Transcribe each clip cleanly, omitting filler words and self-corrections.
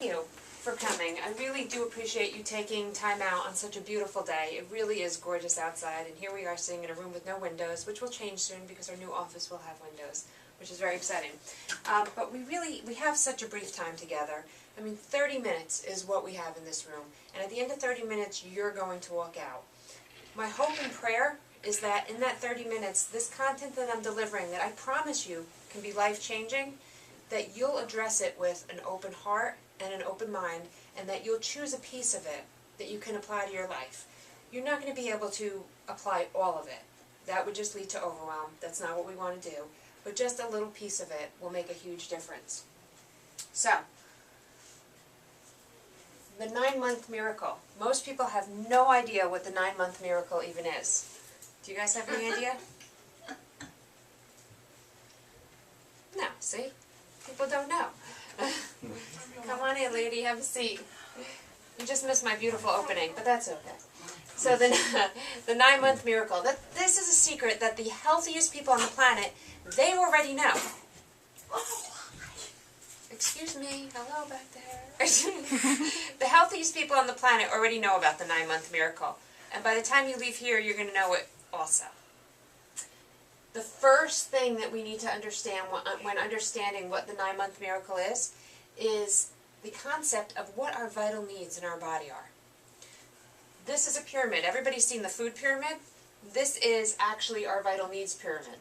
you for coming. I really do appreciate you taking time out on such a beautiful day. It really is gorgeous outside, and here we are sitting in a room with no windows, which will change soon because our new office will have windows, which is very exciting. But we have such a brief time together. I mean, 30 minutes is what we have in this room, and at the end of 30 minutes, you're going to walk out. My hope and prayer is that in that 30 minutes, this content that I'm delivering, that I promise you can be life-changing, that you'll address it with an open heart and an open mind, and that you'll choose a piece of it that you can apply to your life. You're not going to be able to apply all of it. That would just lead to overwhelm. That's not what we want to do. But just a little piece of it will make a huge difference. So, the 9-month miracle. Most people have no idea what the 9-month miracle even is. Do you guys have any idea? No, see? People don't know. Come on in, lady, have a seat. You just missed my beautiful opening, but that's okay. So the 9-month miracle. This is a secret that the healthiest people on the planet, they already know. Excuse me, hello back there. The healthiest people on the planet already know about the 9-month miracle. And by the time you leave here, you're going to know it also. The first thing that we need to understand when understanding what the 9-month miracle is the concept of what our vital needs in our body are. This is a pyramid. Everybody's seen the food pyramid? This is actually our vital needs pyramid.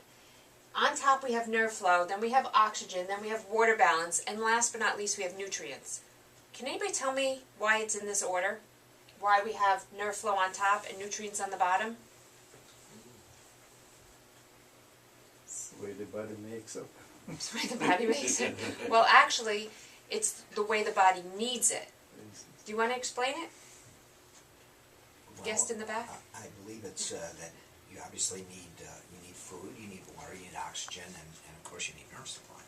On top we have nerve flow, then we have oxygen, then we have water balance, and last but not least we have nutrients. Can anybody tell me why it's in this order? Why we have nerve flow on top and nutrients on the bottom? The way the body makes up. It's the way the body makes it. Well, actually, it's the way the body needs it. Do you want to explain it? Well, Guest in the back? I believe it's that you obviously need food, you need water, you need oxygen, and of course you need nerve supply.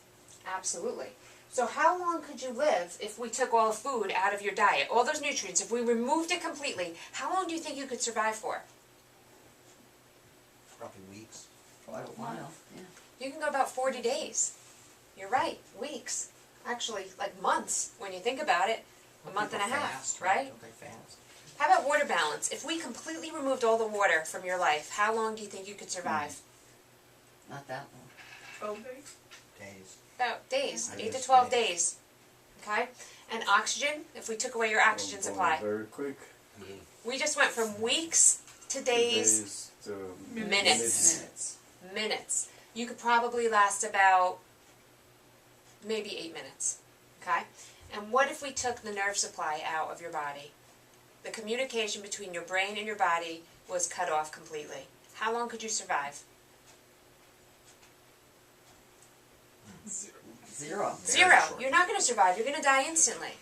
Absolutely. So how long could you live if we took all food out of your diet, all those nutrients, if we removed it completely? How long do you think you could survive for? Probably weeks. Quite a while, yeah. You can go about 40 days. You're right, weeks. Actually, like months when you think about it. A month and a half, Fast, right? Don't they fast? How about water balance? If we completely removed all the water from your life, how long do you think you could survive? Not that long. 12 days? Days. About days, I 8 to guess 12 days. days. Okay? And oxygen, if we took away your oxygen supply. Very quick. We just went from weeks to days, To minutes. Minutes. You could probably last about maybe 8 minutes. Okay? And what if we took the nerve supply out of your body? The communication between your brain and your body was cut off completely. How long could you survive? Zero. Zero. short. You're not going to survive. You're going to die instantly.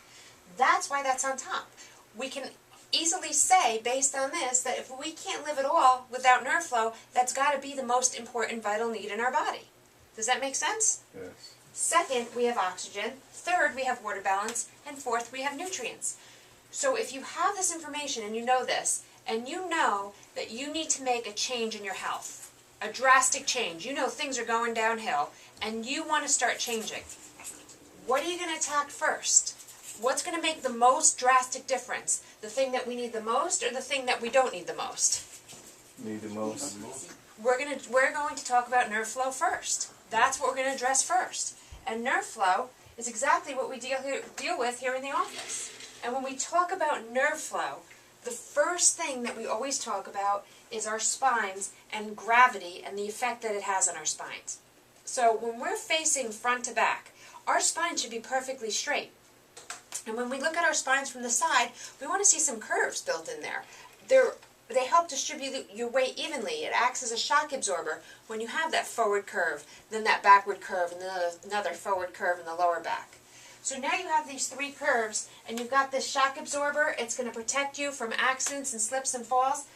That's why that's on top. We can easily say, based on this, that if we can't live at all without nerve flow, that's got to be the most important vital need in our body. Does that make sense? Yes. Second, we have oxygen. Third, we have water balance. And fourth, we have nutrients. So if you have this information and you know this, and you know that you need to make a change in your health, a drastic change, you know things are going downhill, and you want to start changing, what are you going to attack first? What's going to make the most drastic difference? The thing that we need the most or the thing that we don't need the most? Need the most. We're going to talk about nerve flow first. That's what we're going to address first. And nerve flow is exactly what we deal with here in the office. And when we talk about nerve flow, the first thing that we always talk about is our spines and gravity and the effect that it has on our spines. So when we're facing front to back, our spine should be perfectly straight. And when we look at our spines from the side, we want to see some curves built in there. They help distribute your weight evenly. It acts as a shock absorber when you have that forward curve, then that backward curve, and then another forward curve in the lower back. So now you have these 3 curves, and you've got this shock absorber. It's going to protect you from accidents and slips and falls.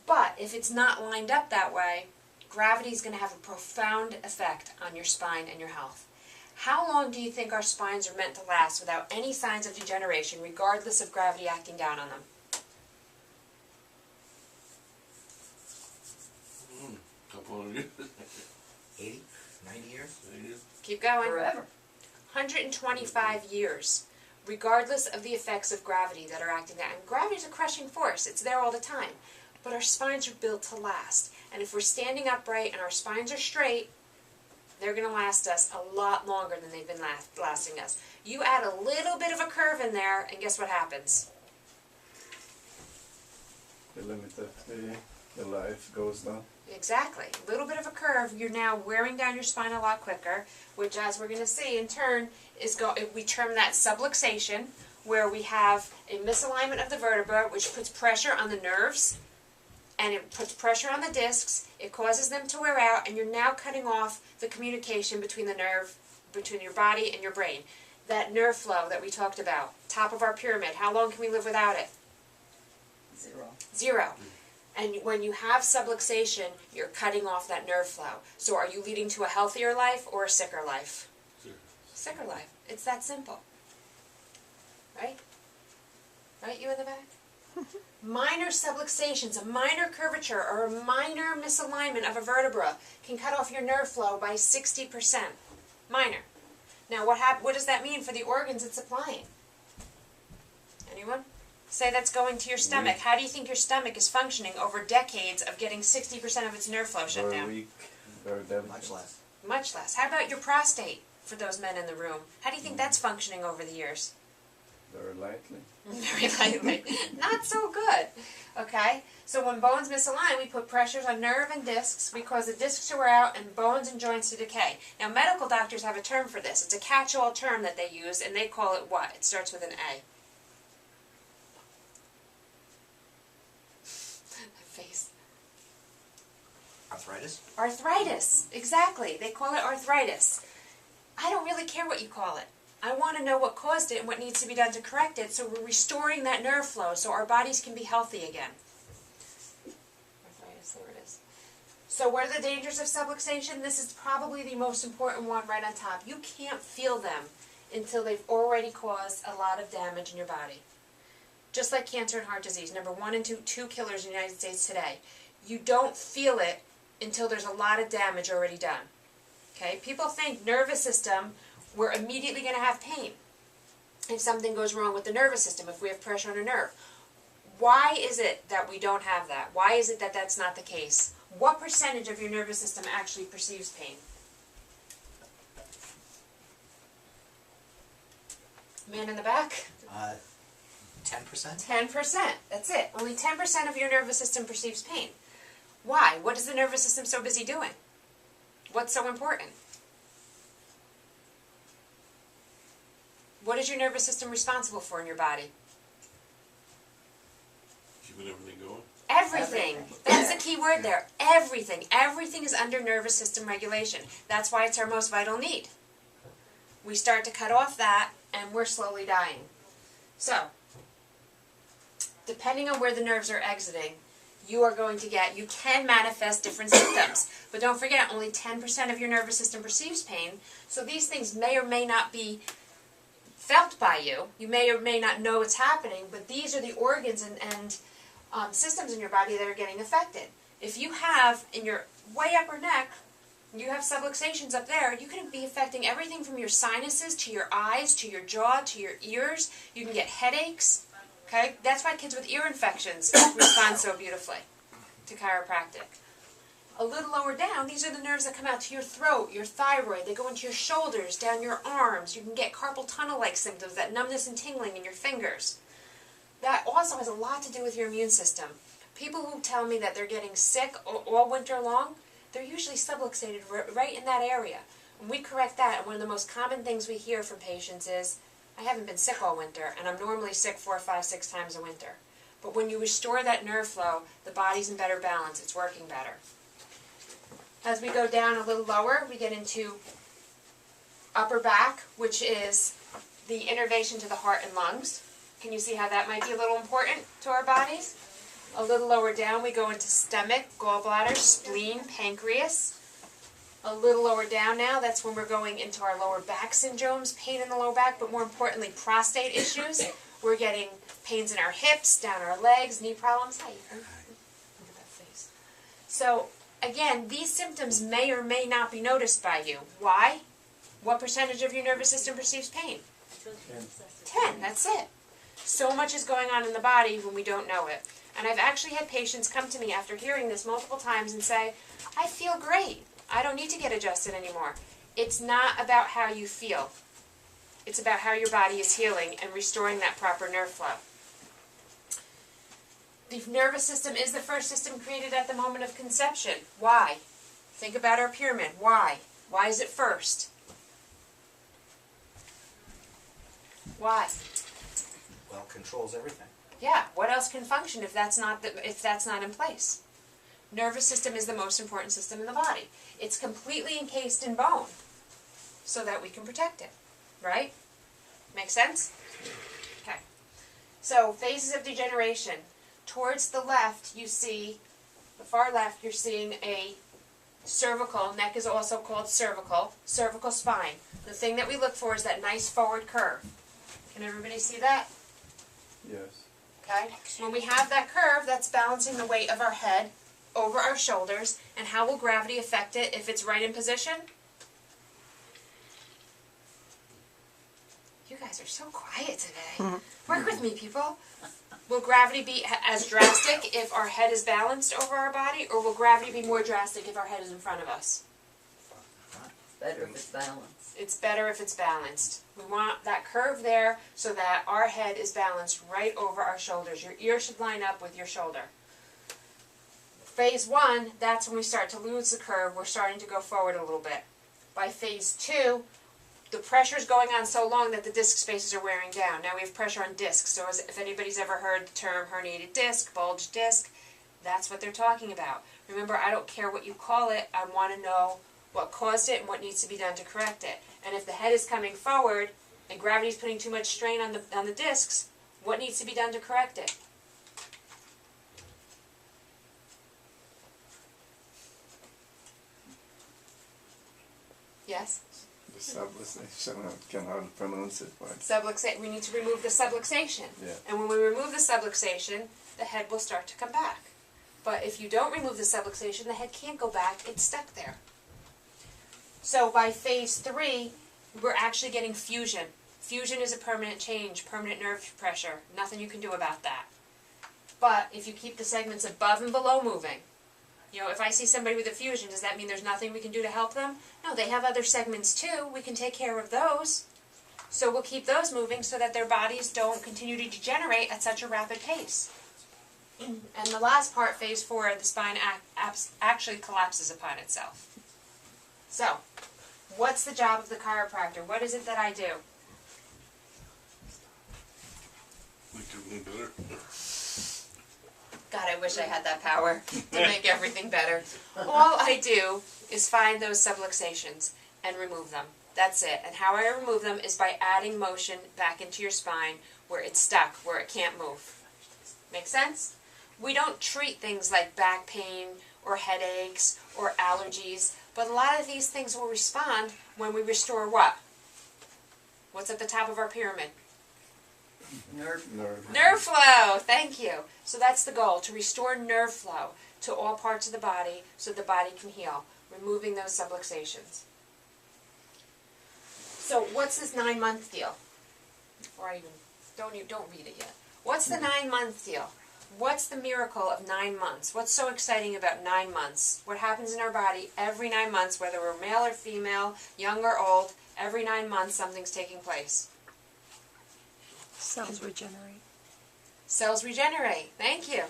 But if it's not lined up that way, gravity is going to have a profound effect on your spine and your health. How long do you think our spines are meant to last without any signs of degeneration, regardless of gravity acting down on them? Couple of years. 80, 90 years? Keep going. Forever. 125 years. regardless of the effects of gravity that are acting there. And gravity is a crushing force. It's there all the time. But our spines are built to last. And if we're standing upright and our spines are straight, they're going to last us a lot longer than they've been lasting us. You add a little bit of a curve in there, and guess what happens? The limit of the life goes down. Exactly. A little bit of a curve, you're now wearing down your spine a lot quicker, which, as we're going to see in turn, we term that subluxation, where we have a misalignment of the vertebra, which puts pressure on the nerves, and it puts pressure on the discs. It causes them to wear out, and you're now cutting off the communication between between your body and your brain. That nerve flow that we talked about, top of our pyramid, how long can we live without it? 0. 0. And when you have subluxation, you're cutting off that nerve flow. So are you leading to a healthier life or a sicker life? Sicker life. It's that simple. Right? Right, you in the back? Minor subluxations, a minor curvature or a minor misalignment of a vertebra can cut off your nerve flow by 60%. Minor. Now what does that mean for the organs it's supplying? Anyone? Say that's going to your stomach. How do you think your stomach is functioning over decades of getting 60% of its nerve flow shut Or down? weak, or damaged. Much less. Much less. How about your prostate, for those men in the room? How do you think that's functioning over the years? Very lightly. Very lightly. Not so good. Okay? So when bones misalign, we put pressures on nerve and discs. We cause the discs to wear out and bones and joints to decay. Now, medical doctors have a term for this. It's a catch-all term that they use, and they call it what? It starts with an A. Face. Arthritis? Arthritis. Exactly. They call it arthritis. I don't really care what you call it. I want to know what caused it and what needs to be done to correct it, so we're restoring that nerve flow so our bodies can be healthy again. Arthritis, there it is. So what are the dangers of subluxation? This is probably the most important one right on top. You can't feel them until they've already caused a lot of damage in your body. Just like cancer and heart disease, number 1 and 2 killers in the United States today. You don't feel it until there's a lot of damage already done. Okay? People think nervous system, we're immediately going to have pain if something goes wrong with the nervous system, if we have pressure on a nerve. Why is it that we don't have that? Why is it that that's not the case? What percentage of your nervous system actually perceives pain? Man in the back? 10%? 10%. That's it. Only 10% of your nervous system perceives pain. Why? What is the nervous system so busy doing? What's so important? What is your nervous system responsible for in your body? Keeping everything going. Everything. That's the key word there. Everything. Everything is under nervous system regulation. That's why it's our most vital need. We start to cut off that, and we're slowly dying. So, depending on where the nerves are exiting, you can manifest different symptoms. But don't forget, only 10% of your nervous system perceives pain, so these things may or may not be felt by you. You may or may not know it's happening, but these are the organs and systems in your body that are getting affected. If you have, in your way upper neck, you have subluxations up there, you can be affecting everything from your sinuses to your eyes to your jaw to your ears. You can get headaches. Okay? That's why kids with ear infections respond so beautifully to chiropractic. A little lower down, these are the nerves that come out to your throat, your thyroid. They go into your shoulders, down your arms. You can get carpal tunnel-like symptoms, that numbness and tingling in your fingers. That also has a lot to do with your immune system. People who tell me that they're getting sick all winter long, they're usually subluxated right in that area. When we correct that, and one of the most common things we hear from patients is, I haven't been sick all winter, and I'm normally sick 4, 5, 6 times a winter. But when you restore that nerve flow, the body's in better balance. It's working better. As we go down a little lower, we get into upper back, which is the innervation to the heart and lungs. Can you see how that might be a little important to our bodies? A little lower down, we go into stomach, gallbladder, spleen, pancreas. A little lower down now, that's when we're going into our lower back syndromes, pain in the lower back, but more importantly, prostate issues. We're getting pains in our hips, down our legs, knee problems. Hi, Ethan. Look at that face. So, again, these symptoms may or may not be noticed by you. Why? What percentage of your nervous system perceives pain? 10, that's it. So much is going on in the body when we don't know it. And I've actually had patients come to me after hearing this multiple times and say, I feel great. I don't need to get adjusted anymore. It's not about how you feel. It's about how your body is healing and restoring that proper nerve flow. The nervous system is the first system created at the moment of conception. Why? Think about our pyramid. Why? Why is it first? Why? Well, controls everything. Yeah, what else can function if that's not in place? Nervous system is the most important system in the body. It's completely encased in bone so that we can protect it, right? Make sense? Okay. So, phases of degeneration. Towards the left, you see, the far left, you're seeing a cervical, neck is also called cervical spine. The thing that we look for is that nice forward curve. Can everybody see that? Yes. Okay? When we have that curve, that's balancing the weight of our head over our shoulders. And how will gravity affect it if it's right in position? You guys are so quiet today. Work with me, people. Will gravity be as drastic if our head is balanced over our body, or will gravity be more drastic if our head is in front of us? Better if it's balanced. It's better if it's balanced. We want that curve there so that our head is balanced right over our shoulders. Your ear should line up with your shoulder. Phase 1, that's when we start to lose the curve. We're starting to go forward a little bit. By phase 2, the pressure is going on so long that the disc spaces are wearing down. Now we have pressure on discs. So if anybody's ever heard the term herniated disc, bulged disc, that's what they're talking about. Remember, I don't care what you call it. I want to know what caused it and what needs to be done to correct it. And if the head is coming forward and gravity is putting too much strain on the discs, what needs to be done to correct it? Yes? The subluxation, I can hardly pronounce it, but We need to remove the subluxation. yeah. And when we remove the subluxation, the head will start to come back. But if you don't remove the subluxation, the head can't go back. It's stuck there. So by phase 3, we're actually getting fusion. Fusion is a permanent change, permanent nerve pressure. Nothing you can do about that. But if you keep the segments above and below moving, you know, if I see somebody with a fusion, does that mean there's nothing we can do to help them? No, they have other segments too. We can take care of those. So we'll keep those moving so that their bodies don't continue to degenerate at such a rapid pace. And the last part, phase 4, the spine actually collapses upon itself. So, what's the job of the chiropractor? What is it that I do? Make everything better. God, I wish I had that power to make everything better. All I do is find those subluxations and remove them. That's it. And how I remove them is by adding motion back into your spine where it's stuck, where it can't move. Make sense? We don't treat things like back pain or headaches or allergies, but a lot of these things will respond when we restore what? What's at the top of our pyramid? Nerve. Nerve flow, thank you. So that's the goal, to restore nerve flow to all parts of the body so the body can heal, removing those subluxations. So what's this 9-month deal? Before I even, don't read it yet. What's the 9-month deal? What's the miracle of 9 months? What's so exciting about 9 months? What happens in our body every 9 months, whether we're male or female, young or old, every 9 months something's taking place. Cells regenerate. Cells regenerate. Thank you.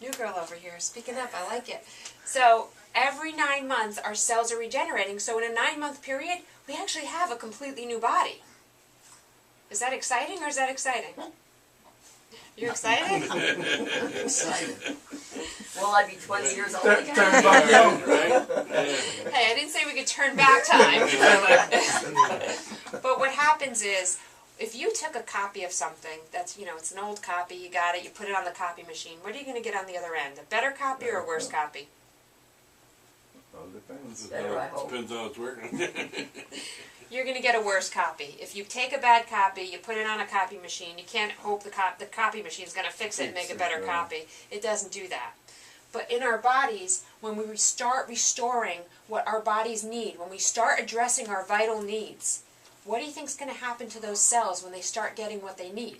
New girl over here, speaking up, I like it. So, every 9 months our cells are regenerating, so in a 9-month period, we actually have a completely new body. Is that exciting or is that exciting? You excited? Excited. Will I be 20 years old Turn again? back down. Hey, I didn't say we could turn back time. But what happens is, if you took a copy of something that's, you know, it's an old copy, you got it, you put it on the copy machine, what are you going to get on the other end? A better copy or a worse copy? All depends. Better, I hope. Depends how it's working. You're going to get a worse copy. If you take a bad copy, you put it on a copy machine, you can't hope the copy machine is going to fix it and make a better copy. It doesn't do that. But in our bodies, when we start restoring what our bodies need, when we start addressing our vital needs, what do you think's going to happen to those cells when they start getting what they need?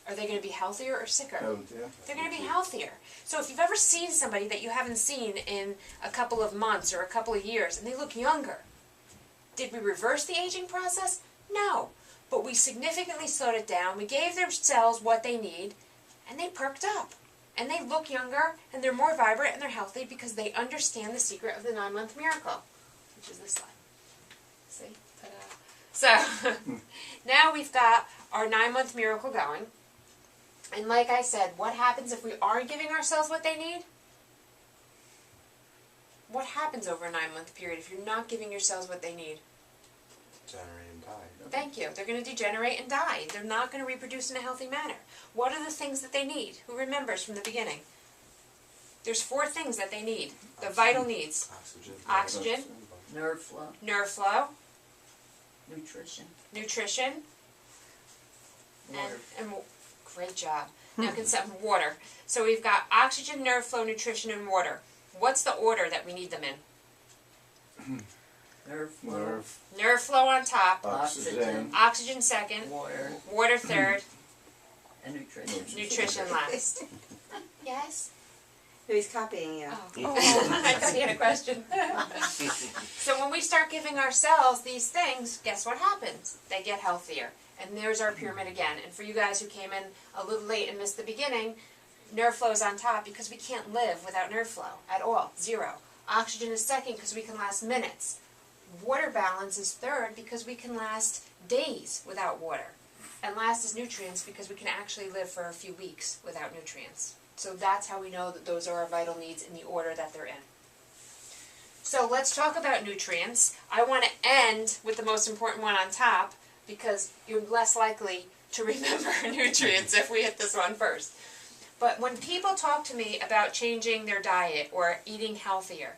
Are they going to be healthier or sicker? Oh, yeah. They're going to be healthier. So if you've ever seen somebody that you haven't seen in a couple of months or a couple of years and they look younger, did we reverse the aging process? No. But we significantly slowed it down. We gave their cells what they need, and they perked up. And they look younger, and they're more vibrant, and they're healthy because they understand the secret of the 9-month miracle, which is this slide. See? Ta-da. So, now we've got our 9-month miracle going. And like I said, what happens if we aren't giving ourselves what they need? What happens over a 9-month period if you're not giving your cells what they need? Generate and die. Thank you. They're going to degenerate and die. They're not going to reproduce in a healthy manner. What are the things that they need? Who remembers from the beginning? There's 4 things that they need. The vital needs. Oxygen, Nerve flow, nerve flow, nutrition, nutrition, water. and great job. Now water. So we've got oxygen, nerve flow, nutrition, and water. What's the order that we need them in? Nerve flow, Nerve, Nerve flow on top, oxygen, oxygen second, water, water third, and nutrition. nutrition last. Yes? No, he's copying you. Oh, I thought he had a question. So when we start giving our cells these things, guess what happens? They get healthier. And there's our pyramid again. And for you guys who came in a little late and missed the beginning, nerve flow is on top because we can't live without nerve flow at all. 0. Oxygen is second because we can last minutes. Water balance is third because we can last days without water. And last is nutrients because we can actually live for a few weeks without nutrients. So that's how we know that those are our vital needs in the order that they're in. So let's talk about nutrients. I want to end with the most important one on top because you're less likely to remember nutrients if we hit this one first. But when people talk to me about changing their diet or eating healthier,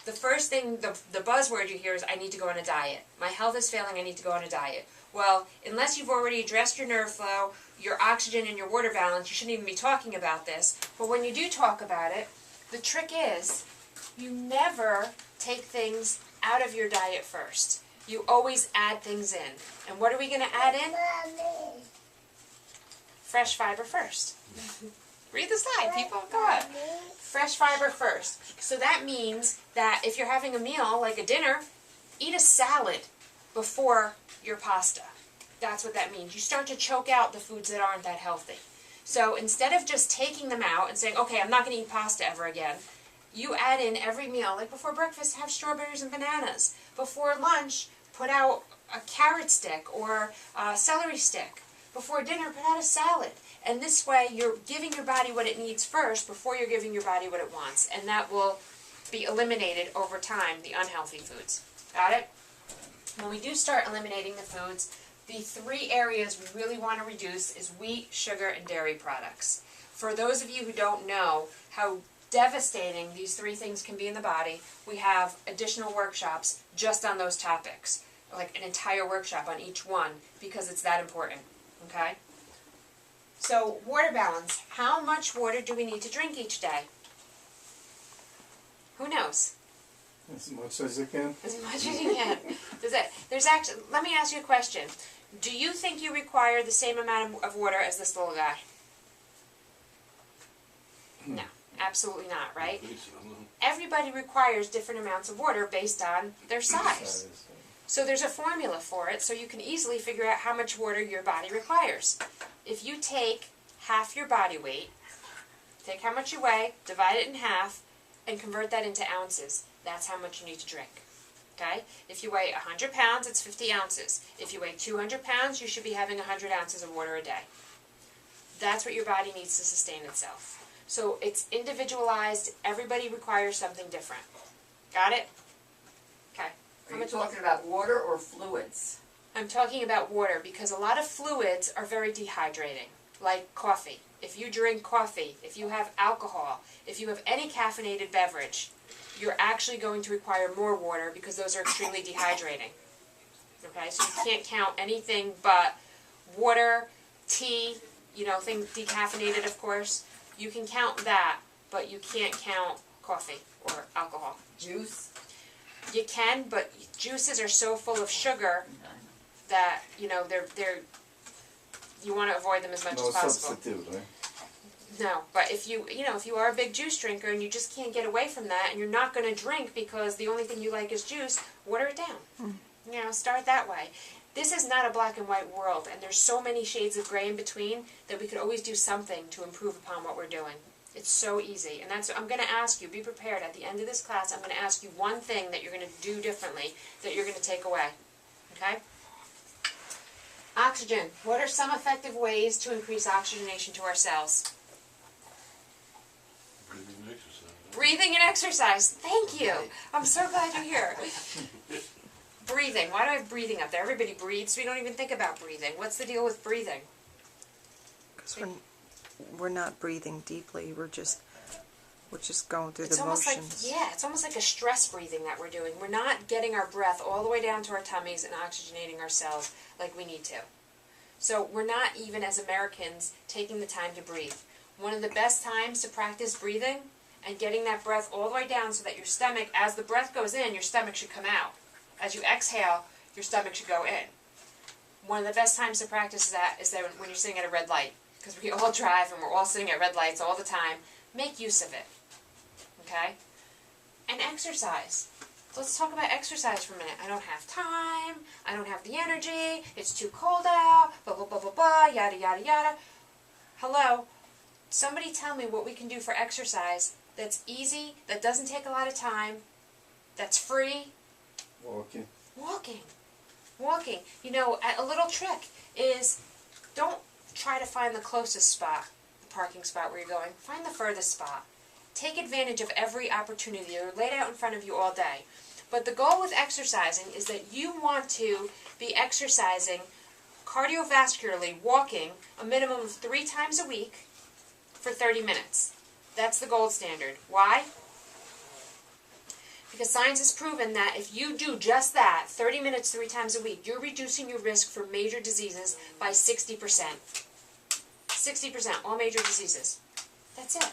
the first thing, the buzzword you hear is, I need to go on a diet. My health is failing, I need to go on a diet. Well, unless you've already addressed your nerve flow, your oxygen, and your water balance, you shouldn't even be talking about this. But when you do talk about it, the trick is, you never take things out of your diet first. You always add things in. And what are we going to add in? Fresh fiber first. Read the slide, people. Go on. Fresh fiber first. So that means that if you're having a meal, like a dinner, eat a salad before your pasta. That's what that means. You start to choke out the foods that aren't that healthy. So instead of just taking them out and saying, okay, I'm not going to eat pasta ever again, you add in every meal. Like before breakfast, have strawberries and bananas. Before lunch, put out a carrot stick or a celery stick. Before dinner, put out a salad. And this way, you're giving your body what it needs first before you're giving your body what it wants. And that will be eliminated over time, the unhealthy foods. Got it? When we do start eliminating the foods, the 3 areas we really want to reduce is wheat, sugar, and dairy products. For those of you who don't know how devastating these 3 things can be in the body, we have additional workshops just on those topics. Like an entire workshop on each one because it's that important. Okay? So, water balance. How much water do we need to drink each day? Who knows? as much as you can. As much as you can. There's actually, let me ask you a question. Do you think you require the same amount of water as this little guy? No, absolutely not, right? Everybody requires different amounts of water based on their size. So there's a formula for it, so you can easily figure out how much water your body requires. If you take half your body weight, take how much you weigh, divide it in half, and convert that into ounces, that's how much you need to drink. Okay? If you weigh 100 pounds, it's 50 ounces. If you weigh 200 pounds, you should be having 100 ounces of water a day. That's what your body needs to sustain itself. So it's individualized. Everybody requires something different. Got it? Okay. Are you talking about water or fluids? I'm talking about water because a lot of fluids are very dehydrating, like coffee. If you drink coffee, if you have alcohol, if you have any caffeinated beverage, you're actually going to require more water because those are extremely dehydrating. Okay, so you can't count anything but water, tea, things decaffeinated, of course. You can count that, but you can't count coffee or alcohol. Juice? You can, but juices are so full of sugar that, you know, you wanna avoid them as much No as possible. substitute, right? No, but if you know, if you are a big juice drinker and you just can't get away from that and you're not gonna drink because the only thing you like is juice, water it down. You know, start that way. This is not a black and white world, and there's so many shades of gray in between that we could always do something to improve upon what we're doing. It's so easy, and that's what I'm going to ask you. Be prepared. At the end of this class, I'm going to ask you one thing that you're going to do differently, that you're going to take away. Okay? Oxygen. What are some effective ways to increase oxygenation to our cells? Breathing exercise. Breathing and exercise. Thank you. I'm so glad you're here. Breathing. Why do I have breathing up there? Everybody breathes. We don't even think about breathing. What's the deal with breathing? Because we're not breathing deeply. We're just going through It's the almost motions. like, yeah, it's almost like a stress breathing that we're doing. We're not getting our breath all the way down to our tummies and oxygenating our cells like we need to. So we're not even, as Americans, taking the time to breathe. One of the best times to practice breathing and getting that breath all the way down so that your stomach, as the breath goes in, your stomach should come out. As you exhale, your stomach should go in. One of the best times to practice that is that when you're sitting at a red light. Because we all drive and we're all sitting at red lights all the time. Make use of it. Okay? And exercise. So let's talk about exercise for a minute. I don't have time. I don't have the energy. It's too cold out. Blah, blah, blah, blah, blah. Yada, yada, yada. Hello? Somebody tell me what we can do for exercise that's easy, that doesn't take a lot of time, that's free. Walking. Walking. You know, a little trick is don't try to find the closest spot, the parking spot where you're going. Find the furthest spot. Take advantage of every opportunity. They're laid out in front of you all day. But the goal with exercising is that you want to be exercising cardiovascularly, walking a minimum of 3 times a week for 30 minutes. That's the gold standard. Why? Because science has proven that if you do just that, 30 minutes 3 times a week, you're reducing your risk for major diseases by 60%. 60%, all major diseases. That's it.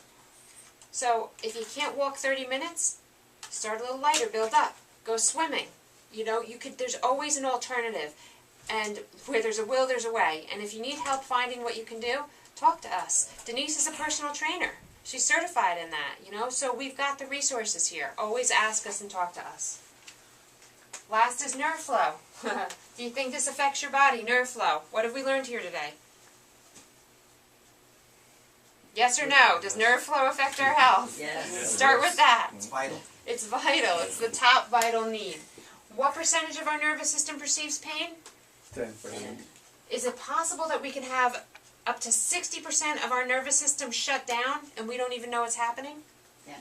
So if you can't walk 30 minutes, start a little lighter, build up. Go swimming. You know, there's always an alternative. And where there's a will, there's a way. And if you need help finding what you can do, talk to us. Denise is a personal trainer. She's certified in that, you know, so we've got the resources here. Always ask us and talk to us. Last is nerve flow. Do you think this affects your body, nerve flow? What have we learned here today? Yes or no? Does nerve flow affect our health? Yes. Start with that. It's vital. It's vital. It's the top vital need. What percentage of our nervous system perceives pain? 10%. Is it possible that we can have up to 60% of our nervous system shut down and we don't even know what's happening? Yeah.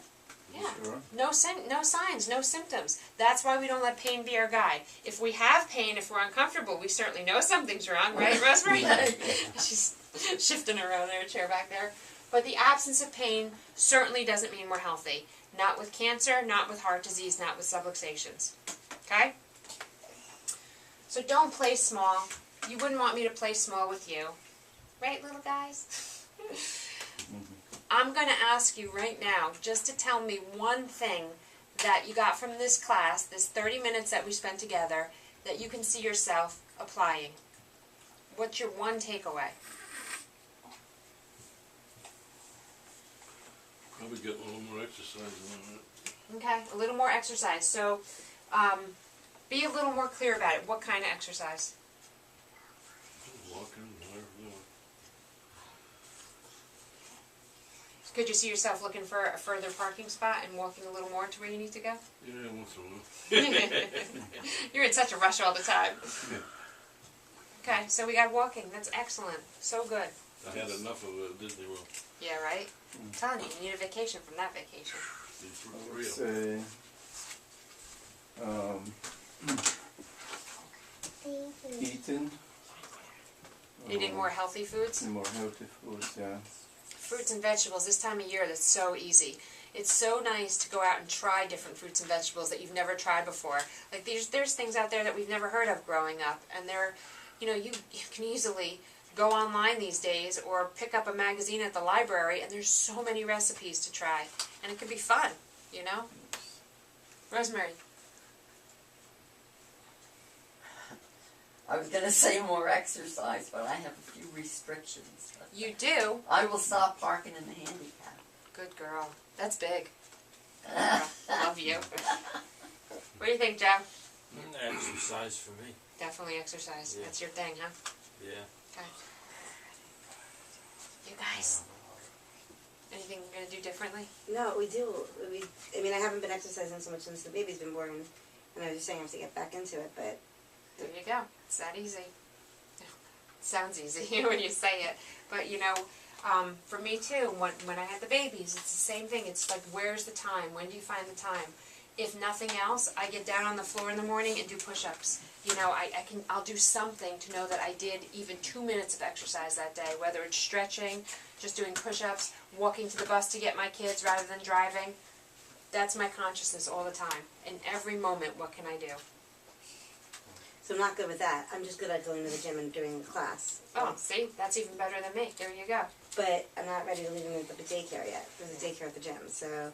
Yeah. Sure. No signs, no symptoms. That's why we don't let pain be our guide. If we have pain, if we're uncomfortable, we certainly know something's wrong, right, Rosemary? She's shifting around there, chair back there. But the absence of pain certainly doesn't mean we're healthy. Not with cancer, not with heart disease, not with subluxations. Okay? So don't play small. You wouldn't want me to play small with you. Right, little guys? I'm going to ask you right now just to tell me one thing that you got from this class, this 30 minutes that we spent together, that you can see yourself applying. What's your one takeaway? Probably get a little more exercise in it. Okay, a little more exercise. So be a little more clear about it. What kind of exercise? Walking, whatever. Could you see yourself looking for a further parking spot and walking a little more to where you need to go? Yeah, once in a while. You're in such a rush all the time. Okay, so we got walking. That's excellent. So good. I had enough of it at Disney World. Yeah, right? I'm telling you, you need a vacation from that vacation. It's I for would real. say, eating. Eating more healthy foods. More healthy foods, yeah. Fruits and vegetables, this time of year, that's so easy. It's so nice to go out and try different fruits and vegetables that you've never tried before. Like there's things out there that we've never heard of growing up, and they're, you know, you can easily go online these days or pick up a magazine at the library, and there's so many recipes to try, and it can be fun, you know? Rosemary. I was gonna say more exercise, but I have a few restrictions. You do? I will stop parking in the handicap. Good girl. That's big. Love you. What do you think, Joe? Exercise for me. Definitely exercise. Yeah. That's your thing, huh? Yeah. Okay. You guys, anything you're gonna do differently? No, we do. I mean, I haven't been exercising so much since the baby's been born, and I was just saying I have to get back into it. But There you go. It's that easy. Sounds easy when you say it, but you know, for me too. When I had the babies, it's the same thing. It's like, where's the time? When do you find the time? If nothing else, I get down on the floor in the morning and do push-ups. You know, I'll do something to know that I did even 2 minutes of exercise that day, whether it's stretching, just doing push-ups, walking to the bus to get my kids rather than driving. That's my consciousness all the time. In every moment, what can I do? so I'm not good with that. I'm just good at going to the gym and doing the class. Oh, see? That's even better than me. There you go. But I'm not ready to leave him at the daycare yet. There's a daycare at the gym, so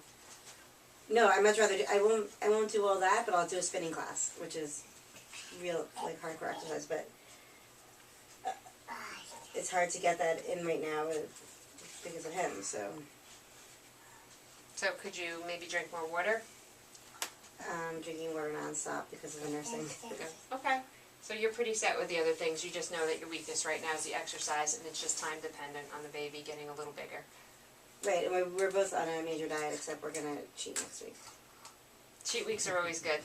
no. I'd much rather. I won't do all that, but I'll do a spinning class, which is real like hardcore exercise. But it's hard to get that in right now because of him. So So could you maybe drink more water? I'm drinking water nonstop because of the nursing. Good. Okay. So you're pretty set with the other things. You just know that your weakness right now is the exercise, and it's just time dependent on the baby getting a little bigger. Right, and we're both on a major diet, except we're gonna cheat next week. Cheat weeks are always good.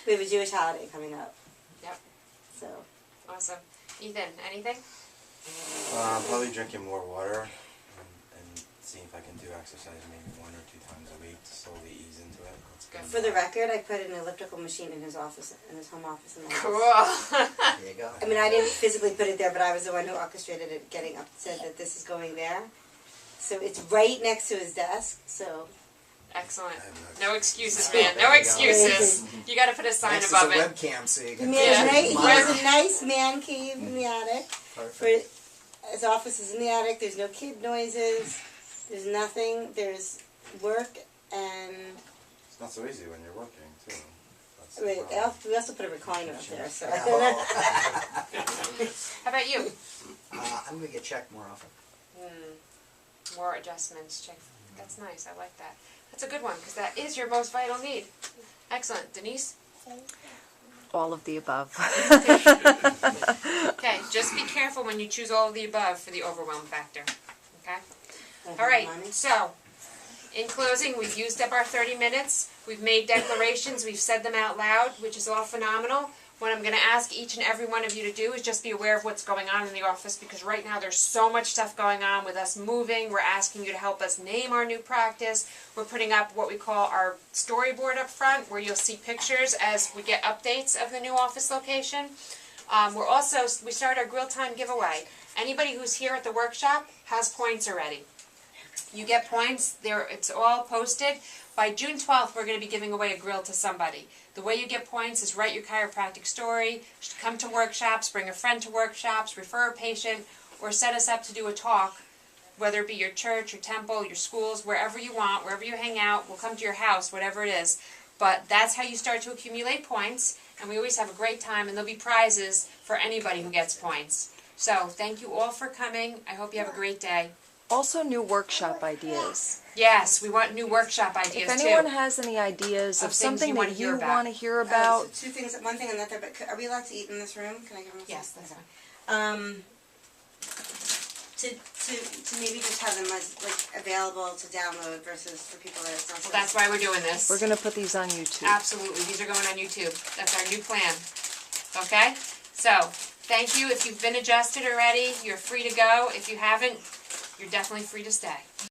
We have a Jewish holiday coming up. Yep. So Awesome. Ethan, anything? Probably drinking more water and seeing if I can do exercise maybe 1 or 2 times a week to slowly ease into it. That's Good. for the record, I put an elliptical machine in his office, in his home office in the house. Cool. There you go. I mean, I didn't physically put it there, but I was the one who orchestrated it, getting up, said that this is going there. So it's right next to his desk, so. Excellent. I have No excuses, There man. you No go. excuses. You got to put a sign Next is above a it. webcam, so you He can. made Yeah. he has a nice man cave in the attic. For, Perfect. his office is in the attic, there's no kid noises, there's nothing, there's work and, It's not so easy when you're working too. That's the wait, problem. we also put a recliner up there, so. How about you? I'm gonna get checked more often. More adjustments. Check. That's nice. I like that. That's a good one because that is your most vital need. Excellent. Denise? All of the above. Okay. Just be careful when you choose all of the above for the overwhelm factor. Okay? All right. So, in closing, we've used up our 30 minutes. We've made declarations. We've said them out loud, which is all phenomenal. What I'm going to ask each and every one of you to do is just be aware of what's going on in the office, because right now there's so much stuff going on with us moving. We're asking you to help us name our new practice. We're putting up what we call our storyboard up front, where you'll see pictures as we get updates of the new office location. We started our Grill Time giveaway. Anybody who's here at the workshop has points already. You get points. There, it's all posted. By June 12th, we're going to be giving away a grill to somebody. The way you get points is write your chiropractic story, come to workshops, bring a friend to workshops, refer a patient, or set us up to do a talk, whether it be your church, your temple, your schools, wherever you want, wherever you hang out. We'll come to your house, whatever it is. But that's how you start to accumulate points, and we always have a great time, and there'll be prizes for anybody who gets points. So thank you all for coming. I hope you have a great day. Also, new workshop ideas. Yes, we want new workshop ideas If too. anyone has any ideas Of of things something you wanna that hear you about. want to hear about, So 2 things, one thing and that there, but are we allowed to eat in this room? Can I give him a Yes, second? that's fine. To maybe just have them as like available to download versus for people that it's not. Well, that's why we're doing this. we're going to put these on YouTube. Absolutely, these are going on YouTube. That's our new plan. Okay? So, thank you. If you've been adjusted already, you're free to go. If you haven't, you're definitely free to stay.